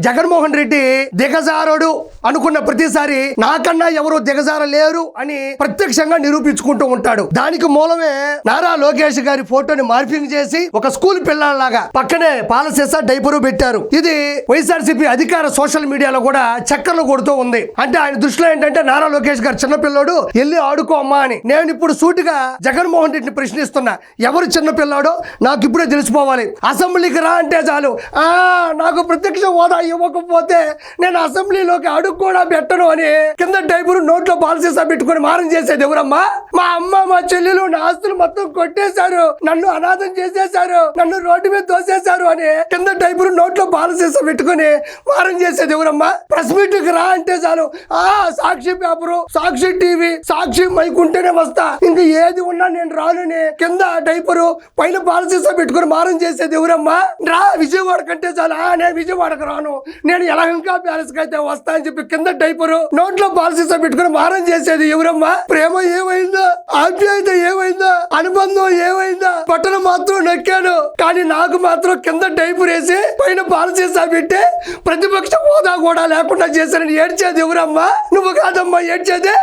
జగన్మోహన్ రెడ్డి దిగజారుడు అనుకున్న ప్రతిసారి నాకన్నా ఎవరు దిగజారలేరు అని ప్రత్యక్షంగా నిరూపించుకుంటూ ఉంటాడు. దానికి మూలమే నారా లోకేష్ గారి ఫోటోని మార్పింగ్ చేసి ఒక స్కూల్ పిల్లలాగా పక్కనే పాలసీసా డైపరు పెట్టారు. ఇది వైఎస్ఆర్సీపీ అధికార సోషల్ మీడియాలో కూడా చక్కర్లు కొడుతూ ఉంది. అంటే ఆయన దృష్టిలో ఏంటంటే నారా లోకేష్ గారు చిన్నపిల్లాడు, వెళ్ళి ఆడుకో అమ్మా అని. నేను ఇప్పుడు సూటిగా జగన్మోహన్ రెడ్డిని ప్రశ్నిస్తున్నా, ఎవరు చిన్నపిల్లాడో నాకు ఇప్పుడే తెలిసిపోవాలి. అసెంబ్లీకి రా అంటే చాలు, నాకు ప్రత్యక్ష హోదా ఇవ్వకపోతే నేను అసెంబ్లీలోకి అడుగు కూడా పెట్టను అని కింద డైపరు నోట్లో పాలసీసా పెట్టుకుని మారం చేసేది ఎవరమ్మా? మా అమ్మ మా చెల్లెలు నా ఆస్తులు మొత్తం కొట్టేశారు, నన్ను అనాథం చేసేశారు, నన్ను రోడ్డు మీద తోసేశారు అని కింద డైపరు నోట్లో పాలసీసా పెట్టుకుని మారం చేసేది ఎవరమ్మా? ప్రెస్ మీట్ కి రా అంటే చాలు, సాక్షి పేపరు, సాక్షి టీవీ, సాక్షి మైక్ ఉంటేనే వస్తా, ఇంకా ఏది ఉన్నా నేను రానని కింద డైపరు పైన పాలసీసా పెట్టుకుని మారం చేసేది ఎవరమ్మా? రా విజయవాడ కంటే చాలు, నేను విజయవాడకు రాను, నేను యలహంక ప్యాలెస్ కి అయితే వస్తా అని చెప్పి కింద డైపరు నోట్లో పాలసీసా పెట్టుకుని మారం చేసేది ఎవరమ్మా? ప్రేమ ఏమైందా? ఆప్యాయత ఏమైందా? అనుబంధం ఏమైందా? బట్టలు మాత్రం నొక్కాను, కానీ నాకు మాత్రం కింద డైపర్ వేసి పైన పాలసీసా పెట్టి ప్రతిపక్ష హోదా కూడా లేకుండా చేశానని ఏడ్చేది ఎవరమ్మా? నువ్వు కాదమ్మా ఏడ్చేది.